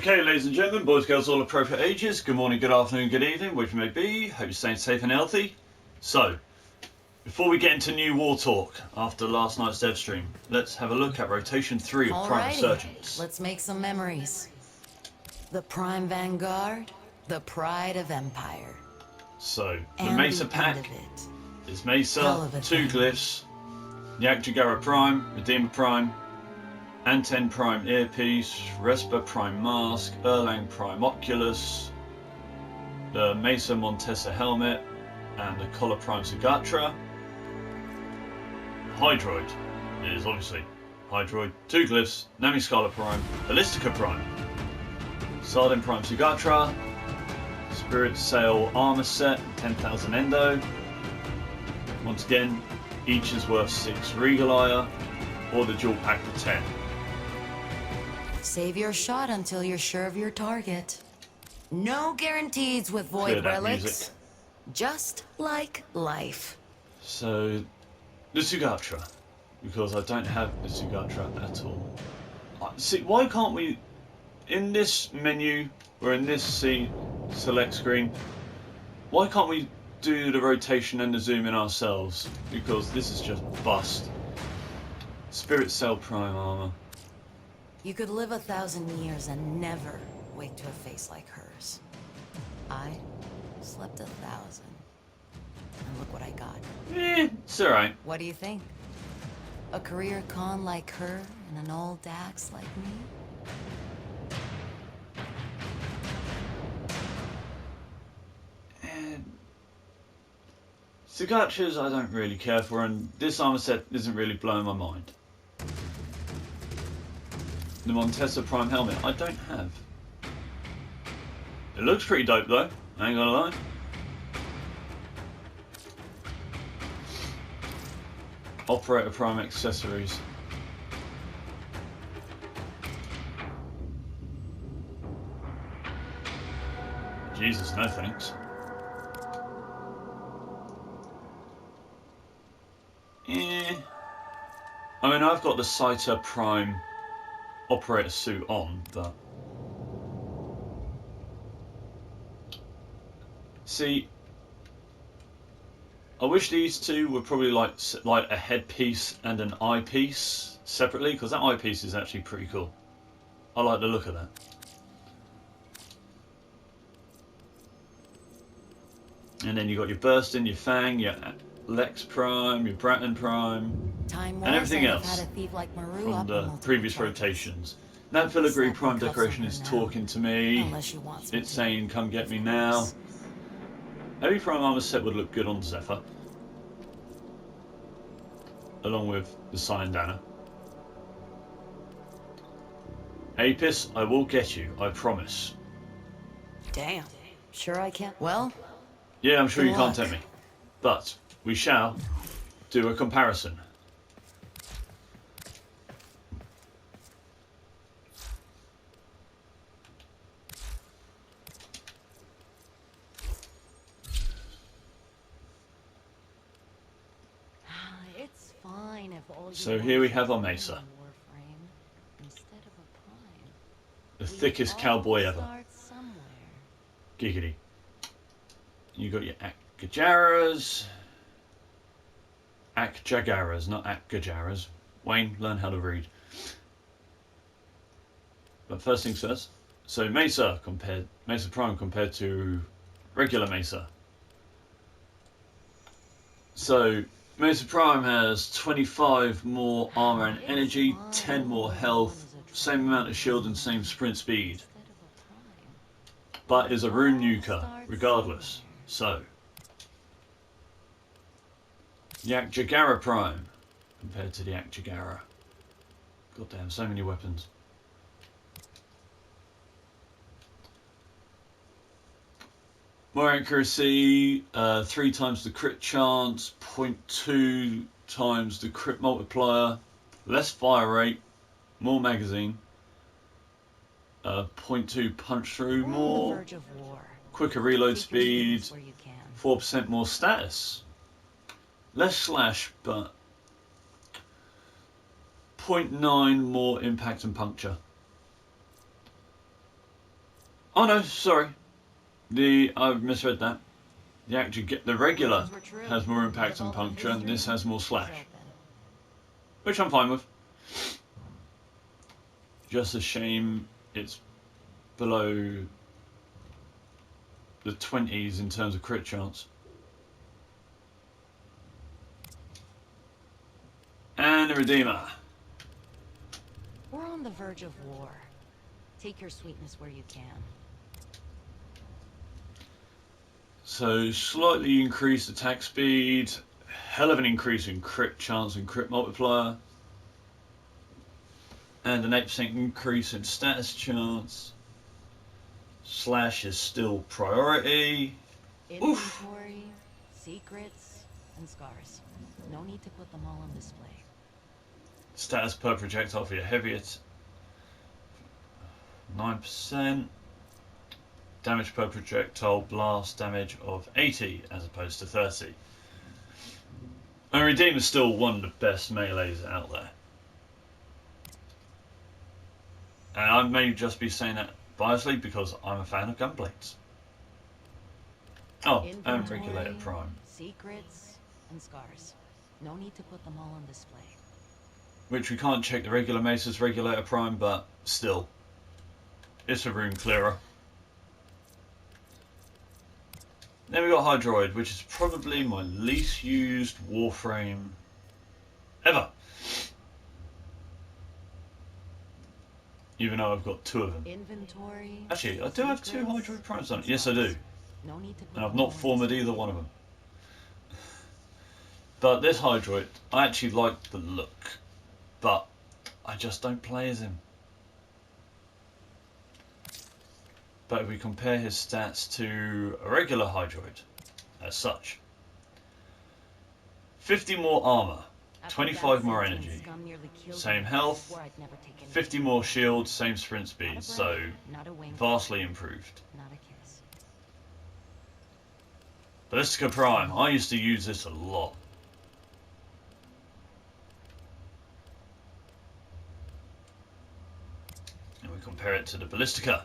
Okay, ladies and gentlemen, boys, girls, all appropriate ages, good morning, good afternoon, good evening, which may be. Hope you're staying safe and healthy. So, before we get into new war talk after last night's dev stream, let's have a look at Rotation 3 of Prime Resurgence. Let's make some memories. The Prime Vanguard, the pride of Empire. So, the And Mesa the pack end of it. is Mesa, Hell of a 2 thing. glyphs, Yak Jagara Prime, Redeemer Prime, Anten Prime Earpiece, Respa Prime Mask, Erlang Prime Oculus, the Mesa Montesa Helmet, and the Collar Prime Sagatra. Hydroid is obviously Hydroid, 2 glyphs, Nami Scala Prime, Ballistica Prime, Sardin Prime Sagatra, Spirit Sail Armor Set, 10,000 Endo. Once again, each is worth 6 Regal Ire, or the dual pack for 10. Save your shot until you're sure of your target. No guarantees with Void Relics. Music. Just like life. So, the Sugatra, because I don't have the Sugatra at all. See, why can't we, in this menu, or in this select screen, why can't we do the rotation and the zoom in ourselves? Because this is just bust. Spirit Cell Prime Armor. You could live 1,000 years and never wake to a face like hers. I slept 1,000. And look what I got. It's alright. What do you think? A career con like her and an old Dax like me? Sugatras I don't really care for, and this armor set isn't really blowing my mind. The Montesa Prime Helmet I don't have. It looks pretty dope though, I ain't gonna lie. Operator Prime accessories. Jesus, no thanks. I mean, I've got the Saita Prime operator suit on, but see, I wish these two were probably like a headpiece and an eyepiece separately, because that eyepiece is actually pretty cool. I like the look of that. And then you got your Burstin, your Fang, your Lex Prime, your Bratton Prime, and everything else from the previous rotations. That Filigree Prime decoration is talking to me. It's saying, come get me now. Heavy Prime armor set would look good on Zephyr, along with the Syandana. Apis, I will get you, I promise. Damn. Sure I can't. Well, yeah, I'm sure good you can't luck. tempt me. But we shall do a comparison. It's fine if all you So here we have our Mesa, Warframe instead of a prime. the thickest cowboy ever. Start somewhere. Giggity. You got your Akgajaras. Akjagaras, not Akgajaras. Wayne, learn how to read. But first things first. So Mesa Prime compared to regular Mesa. So Mesa Prime has 25 more armor and energy, 10 more health, same amount of shield and same sprint speed. But is a rune nuker, regardless. So, Yak Jagara Prime compared to the Yak Jagara. Goddamn, so many weapons. More accuracy, 3 times the crit chance, 0.2 times the crit multiplier, less fire rate, more magazine, 0.2 punch through more, quicker reload speed, 4% more status, less slash, but 0.9 more impact and puncture. Oh no, sorry. I've misread that. The regular has more impact and puncture, and this has more slash. Which I'm fine with. Just a shame it's below the 20s in terms of crit chance. And the Redeemer. We're on the verge of war. Take your sweetness where you can. So slightly increased attack speed, hell of an increase in crit chance and crit multiplier, and an 8% increase in status chance. Slash is still priority. Inventory, secrets, and scars. No need to put them all on display. Status per projectile for your heaviest. 9%. Damage per projectile blast damage of 80 as opposed to 30. And Redeemer is still one of the best melees out there. And I may just be saying that biasly because I'm a fan of gunblades. Oh, and Regulator Prime. Secrets and scars. No need to put them all on display. Which we can't check the regular mace's Regulator Prime, but still. It's a rune clearer. Then we got Hydroid, which is probably my least used Warframe ever. Even though I've got 2 of them. Inventory. Actually, I do have 2 Hydroid Primes on it. Yes, I do. No need to put And I've not formed either one of them. But this Hydroid, I actually like the look. But I just don't play as him. But if we compare his stats to a regular Hydroid, as such, 50 more armor, 25 more energy, same health, 50 more shield, same sprint speed, so vastly improved. Ballista Prime, I used to use this a lot. And we compare it to the Ballistica.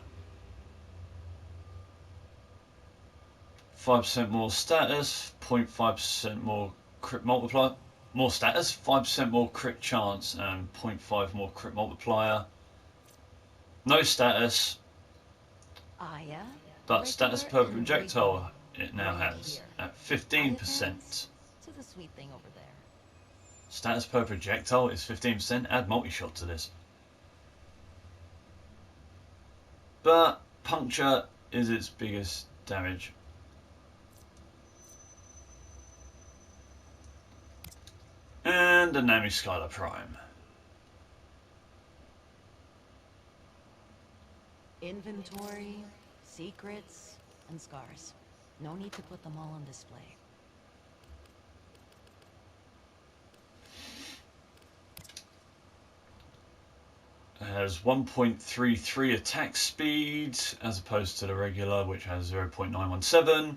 5% more status, 0.5% more crit multiplier. More status, 5% more crit chance, and 0.5 more crit multiplier. No status, but status per projectile it now has at 15%. Status per projectile is 15%. Add multi-shot to this. But puncture is its biggest damage. And the Nami Skylar Prime. Inventory, secrets, and scars. No need to put them all on display. It has 1.33 attack speed as opposed to the regular, which has 0.917.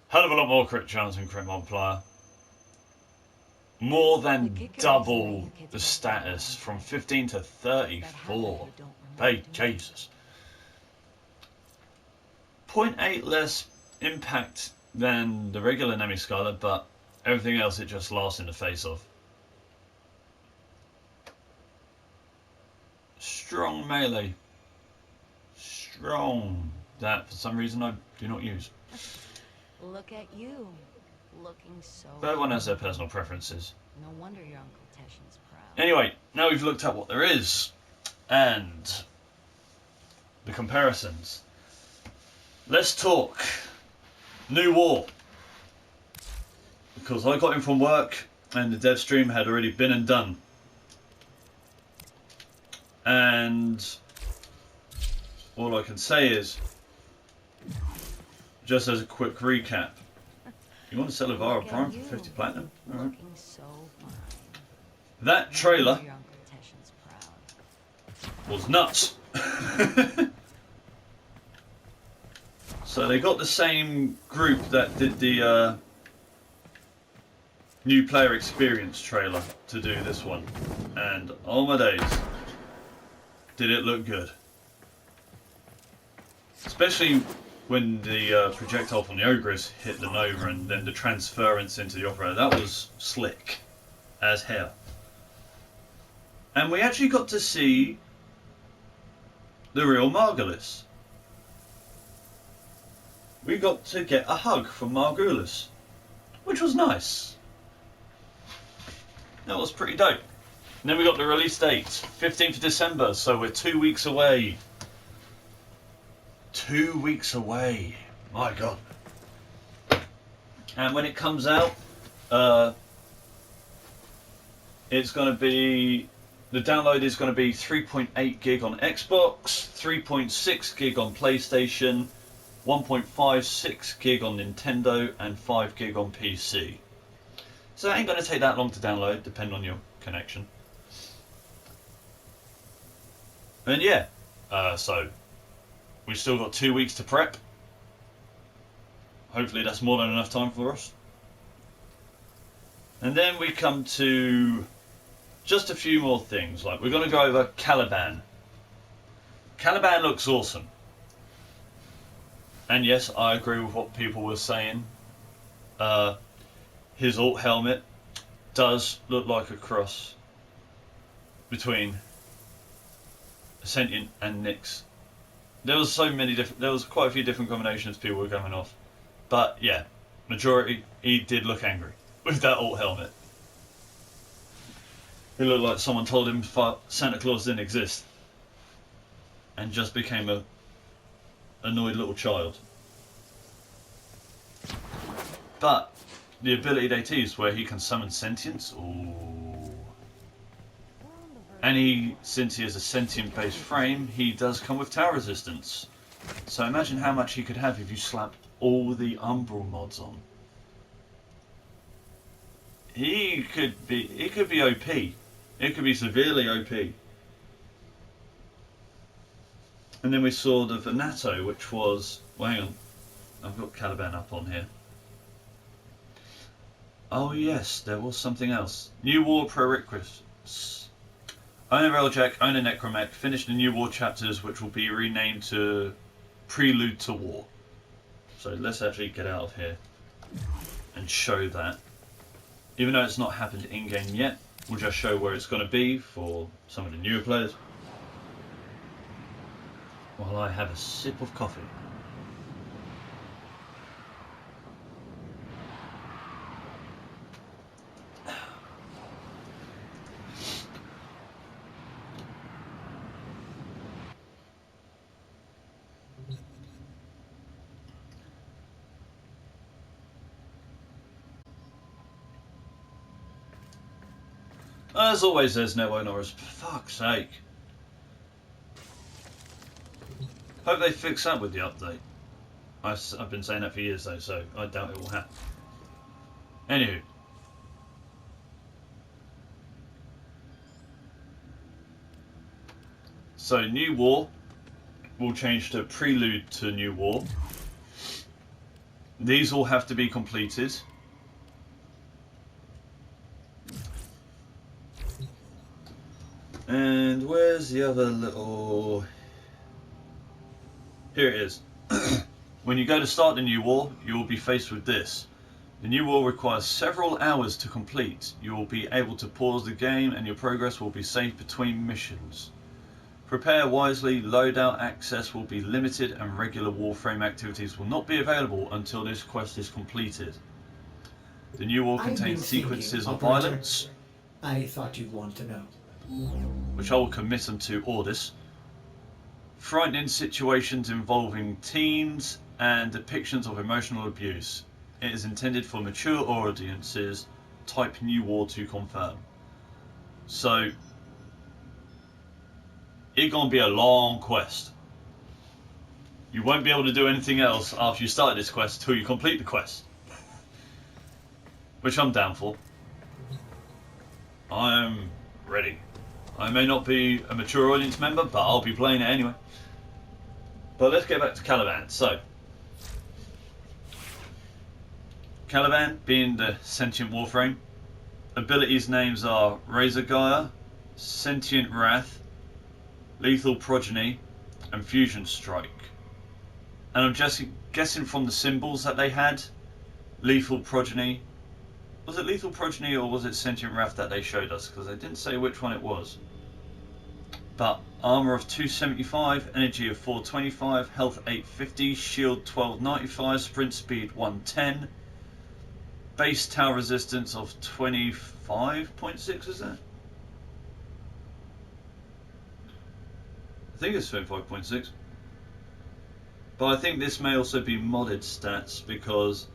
Hell of a lot more crit chance and crit multiplier. More than double the status from 15 to 34. Hey, Jesus. 0.8 less impact than the regular Nami Skylar, but everything else it just laughs in the face of. Strong melee. Strong. That, for some reason, I do not use. Look at you. Looking so... But everyone has their personal preferences. No wonder your Uncle Teshin's proud. Anyway, now we've looked at what there is. And the comparisons. Let's talk New War. Because I got in from work and the dev stream had already been and done. And all I can say is, just as a quick recap, you want to sell a Vara Prime for 50 platinum? Alright. That trailer was nuts. So they got the same group that did the new player experience trailer to do this one. And oh my days, did it look good. Especially when the projectile from the Ogress hit the Nova and then the transference into the Operator. That was slick as hell. And we actually got to see the real Margulis. We got to get a hug from Margulis, which was nice. That was pretty dope. And then we got the release date, 15th of December, so we're 2 weeks away. 2 weeks away. My God. And when it comes out, it's going to be... The download is going to be 3.8 gig on Xbox, 3.6 gig on PlayStation, 1.56 gig on Nintendo, and 5 gig on PC. So it ain't going to take that long to download, depending on your connection. And yeah, so we've still got 2 weeks to prep. Hopefully that's more than enough time for us. And then we come to just a few more things. Like, we're going to go over Caliban. Caliban looks awesome. And yes, I agree with what people were saying. His alt helmet does look like a cross between Sentient and Nyx. There was quite a few different combinations people were going off. But yeah, majority, he did look angry with that alt helmet. It looked like someone told him Santa Claus didn't exist and just became a annoyed little child. But the ability they teased where he can summon sentience, ooh. And since he is a sentient based frame, he does come with tower resistance. So imagine how much he could have if you slap all the Umbral mods on. He could be OP. It could be severely OP. And then we saw the Vernato, which was... Well, hang on. I've got Caliban up on here. Oh yes, there was something else. New War prerequisites. Own a Railjack, own a Necromech, finish the New War chapters, which will be renamed to Prelude to War. So let's actually get out of here and show that. Even though it's not happened in-game yet, we'll just show where it's going to be for some of the newer players. While I have a sip of coffee. As always, there's no owners. For fuck's sake. Hope they fix that with the update. I've been saying that for years though, so I doubt it will happen. Anywho. So, New War will change to Prelude to New War. These all have to be completed. And where's the other little... Here it is. When you go to start the New War, you will be faced with this. The New War requires several hours to complete. You will be able to pause the game and your progress will be saved between missions. Prepare wisely, loadout access will be limited and regular Warframe activities will not be available until this quest is completed. The New War contains sequences of violence. I thought you'd want to know. Which I will commit them to Ordis. Frightening situations involving teens and depictions of emotional abuse. It is intended for mature audiences. Type New War to confirm. So, it's gonna be a long quest. You won't be able to do anything else after you start this quest till you complete the quest. Which I'm down for. I'm ready. I may not be a mature audience member, but I'll be playing it anyway. But let's get back to Caliban. So, Caliban being the sentient Warframe. Abilities names are Razor Gaia, Sentient Wrath, Lethal Progeny, and Fusion Strike. And I'm just guessing from the symbols that they had, lethal progeny. Was it lethal progeny or was it sentient wrath that they showed us? Because they didn't say which one it was. But armor of 275, energy of 425, health 850, shield 1295, sprint speed 110, base tower resistance of 25.6, is that? I think it's 25.6. But I think this may also be modded stats because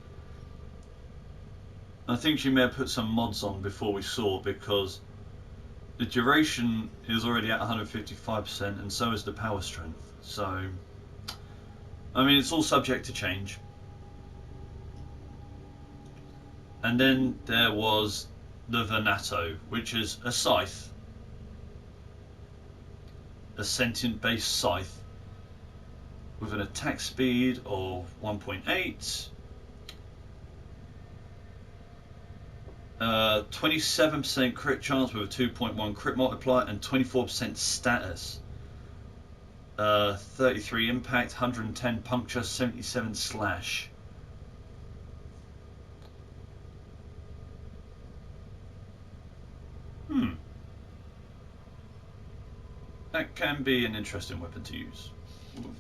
I think she may have put some mods on before we saw, because the duration is already at 155% and so is the power strength. So, I mean, it's all subject to change. And then there was the Vernato, which is a scythe. A sentient based scythe with an attack speed of 1.8, 27% crit chance with a 2.1 crit multiplier, and 24% status. 33 impact, 110 puncture, 77 slash. That can be an interesting weapon to use.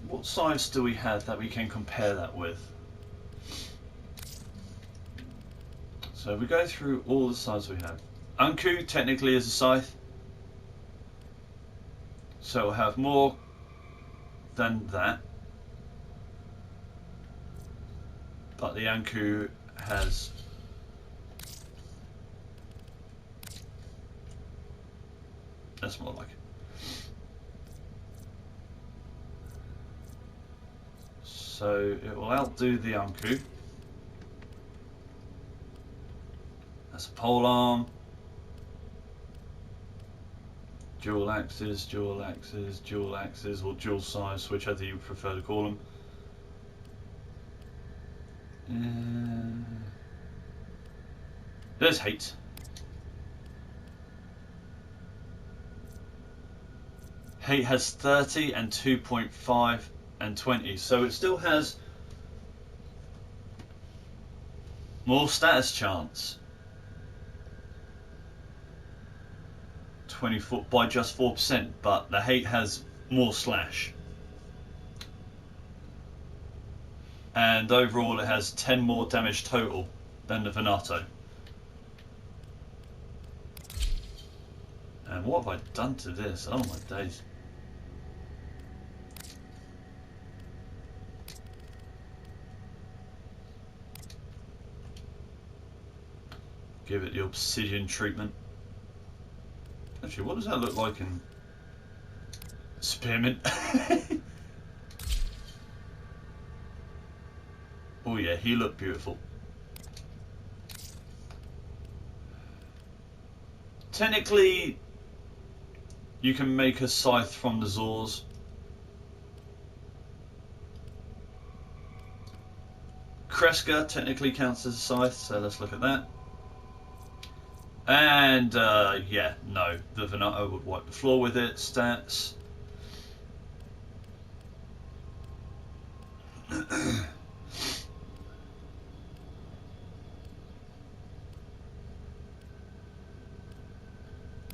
What sides do we have that we can compare that with? So we go through all the sides we have. Anku technically is a scythe, so it'll have more than that. But the Anku has that's more like it. So it will outdo the Anku. That's a polearm. Dual axes, dual axes, dual axes, or dual size, whichever you prefer to call them. There's hate. Hate has 30 and 2.5 and 20, so it still has more status chance. 24 by just 4%, but the hate has more slash. And overall it has 10 more damage total than the Vernato. And what have I done to this? Oh my days. Give it the obsidian treatment. Actually, what does that look like in Spearmint? Oh yeah, he looked beautiful. Technically, you can make a scythe from the Zors. Kreska technically counts as a scythe, so let's look at that. And yeah, no, the Vernato would wipe the floor with it. Stats.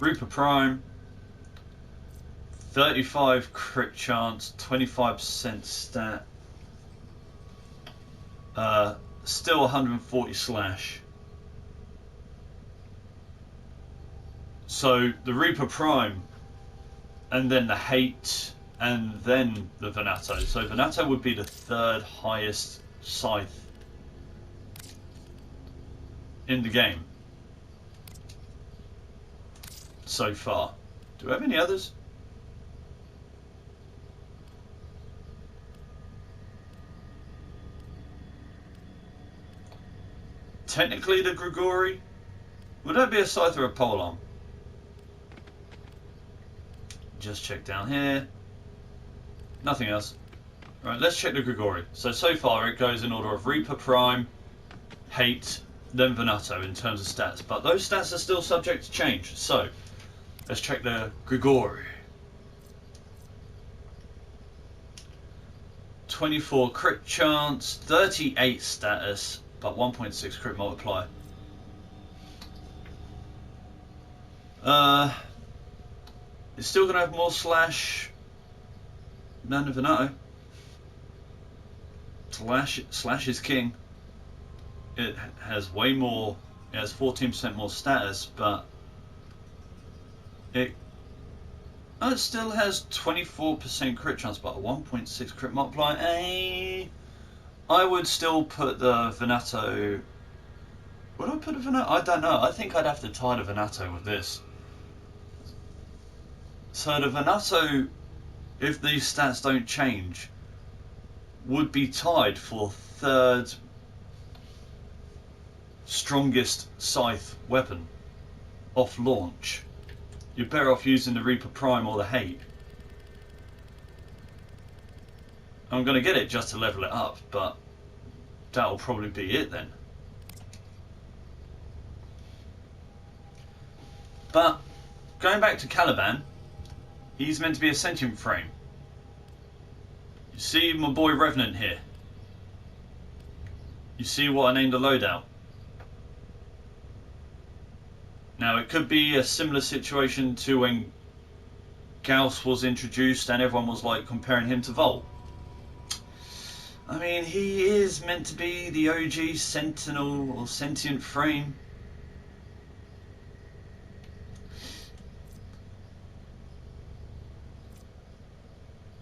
Reaper Prime, 35 crit chance, 25% stat, still 140 slash. So the Reaper Prime, and then the hate, and then the Vernato. So Vernato would be the third highest scythe in the game so far. Do we have any others? Technically the Grigori. Would that be a scythe or a polearm? Just check down here. Nothing else. Right, let's check the Grigori. So far it goes in order of Reaper Prime, Hate, then Vernato in terms of stats. But those stats are still subject to change. So, let's check the Grigori. 24 crit chance, 38 status, but 1.6 crit multiplier. It's still going to have more slash than the Vernato. Slash is king. It has way more. It has 14% more status, but it still has 24% crit chance, but a 1.6 crit multiplier. I would still put the Vernato. Would I put a Vernato? I don't know. I think I'd have to tie the Vernato with this. So the Vernato, if these stats don't change, would be tied for third strongest scythe weapon off launch. You're better off using the Reaper Prime or the Hate. I'm going to get it just to level it up, but that'll probably be it then. But going back to Caliban, he's meant to be a sentient frame. You see my boy Revenant here. You see what I named a loadout. Now it could be a similar situation to when Gauss was introduced and everyone was like comparing him to Volt. I mean, he is meant to be the OG Sentinel or sentient frame.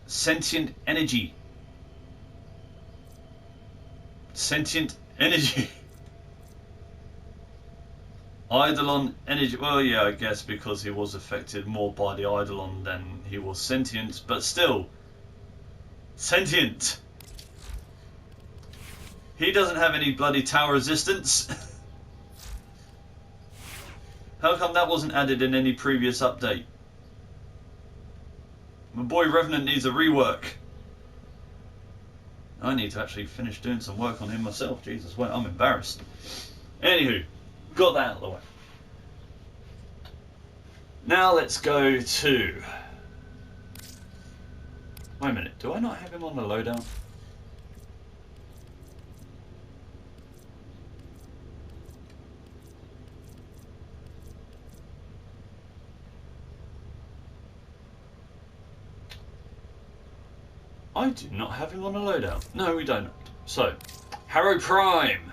Sentient energy. Sentient energy. Eidolon energy. Well, yeah, I guess because he was affected more by the Eidolon than he was sentient, but still. Sentient. He doesn't have any bloody tower resistance. How come that wasn't added in any previous update? My boy Revenant needs a rework. I need to actually finish doing some work on him myself. Jesus, wait, I'm embarrassed. Anywho, got that out of the way. Now let's go to... Wait a minute, do I not have him on the loadout? I do not have him on a loadout. No, we don't. So, Hydroid Prime.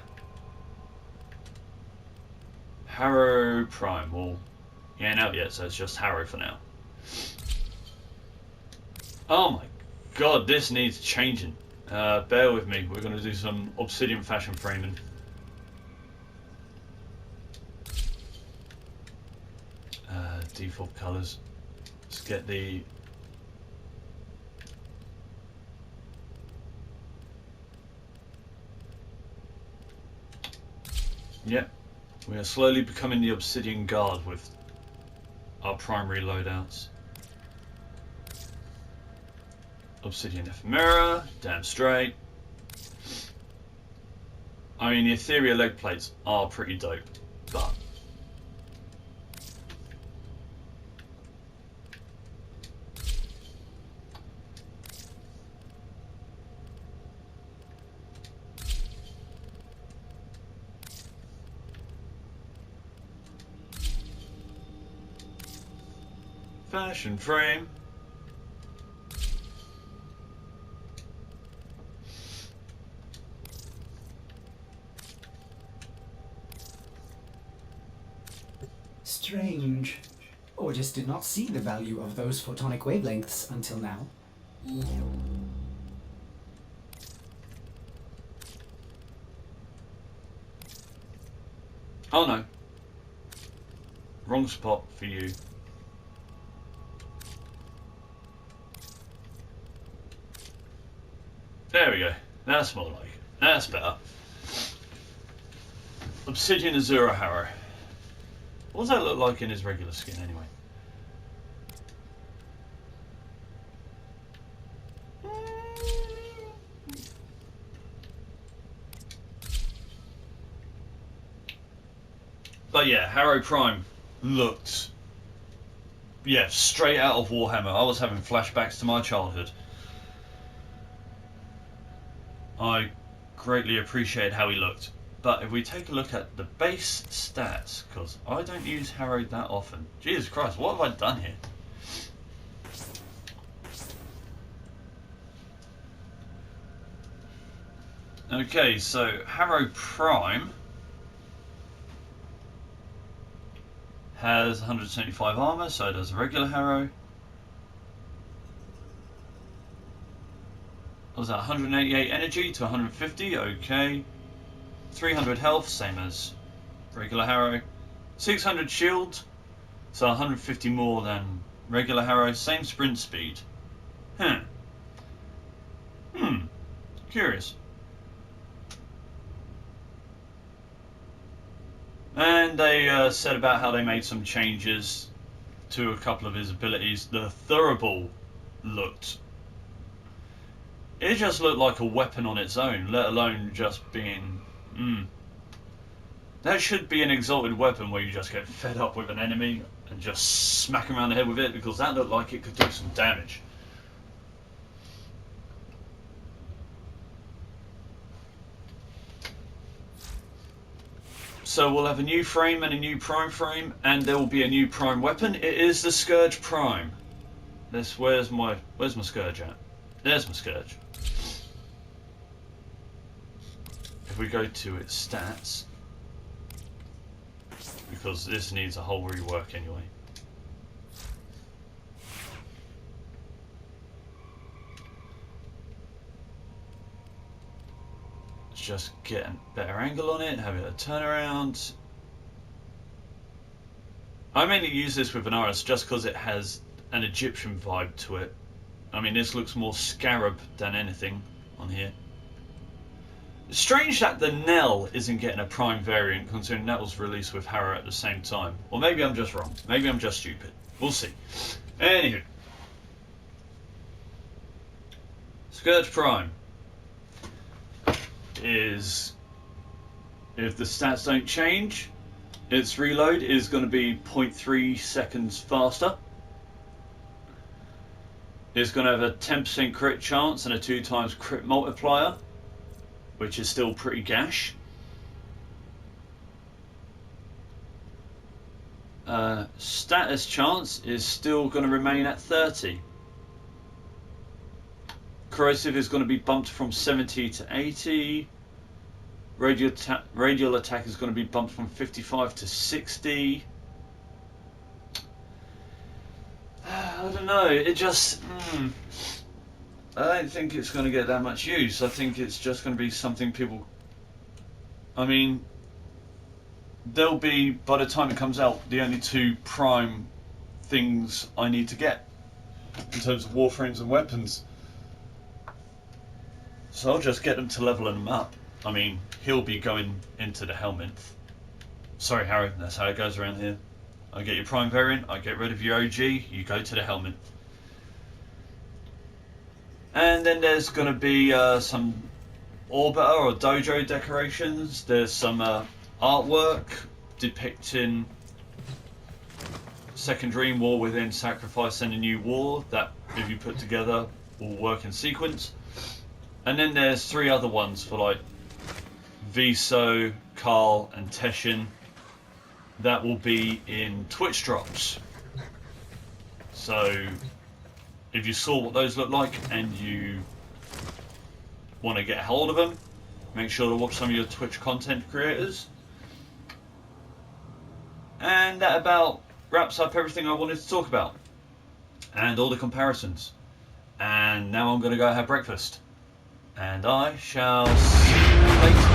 Hydroid Prime. Well, he ain't out yet, so it's just Hydroid for now. Oh my god, this needs changing. Bear with me. We're going to do some obsidian fashion framing. Default colours. Let's get the... Yep, we are slowly becoming the Obsidian Guard with our primary loadouts. Obsidian Ephemera, damn straight. I mean, the Ethereal leg plates are pretty dope, but... Fashion frame. Strange. Or just did not see the value of those photonic wavelengths until now. Oh no. Wrong spot for you. There we go. That's more like it. That's better. Obsidian Azura Harrow. What does that look like in his regular skin anyway? But yeah, Hydroid Prime looked... yeah, straight out of Warhammer. I was having flashbacks to my childhood. I greatly appreciated how he looked. But if we take a look at the base stats, because I don't use Hydroid that often. Jesus Christ, what have I done here? Okay, so Warframe Prime has 175 armor, so does a regular Hydroid. What was that, 188 energy to 150? Okay. 300 health, same as regular Hydroid. 600 shield, so 150 more than regular Hydroid. Same sprint speed. Curious. And they said about how they made some changes to a couple of his abilities. The Thurable looked... It just looked like a weapon on its own, let alone just being... That should be an exalted weapon where you just get fed up with an enemy and just smack him around the head with it, because that looked like it could do some damage. So we'll have a new frame and a new prime frame, and there will be a new prime weapon. It is the Scourge Prime. Where's my Scourge at? There's my Scourge. If we go to its stats, because this needs a whole rework anyway. Let's just get a better angle on it, have it a turnaround. I mainly use this with Vernato just because it has an Egyptian vibe to it. I mean, this looks more scarab than anything on here. It's strange that the Nell isn't getting a prime variant, considering that was released with Harrow at the same time. Or maybe I'm just wrong. Maybe I'm just stupid. We'll see. Anywho. Scourge Prime is, if the stats don't change, its reload is going to be 0.3 seconds faster. It's going to have a 10% crit chance and a 2x crit multiplier, which is still pretty gash. Status chance is still going to remain at 30. Corrosive is going to be bumped from 70 to 80. Radial attack is going to be bumped from 55 to 60. I don't know, it just... I don't think it's going to get that much use. I think it's just going to be something people... I mean, there'll be, by the time it comes out, the only two prime things I need to get in terms of warframes and weapons. So I'll just get them to level them up. I mean, he'll be going into the helmet. Sorry, Harry, that's how it goes around here. I get your prime variant, I get rid of your OG, you go to the helmet. And then there's going to be some orbiter or dojo decorations. There's some artwork depicting Second Dream, War Within, Sacrifice and a New War that, if you put together, will work in sequence. And then there's three other ones for like Viso, Carl and Teshin that will be in Twitch drops. So if you saw what those look like and you want to get a hold of them, make sure to watch some of your Twitch content creators. And that about wraps up everything I wanted to talk about. And all the comparisons. And now I'm going to go have breakfast. And I shall see you later.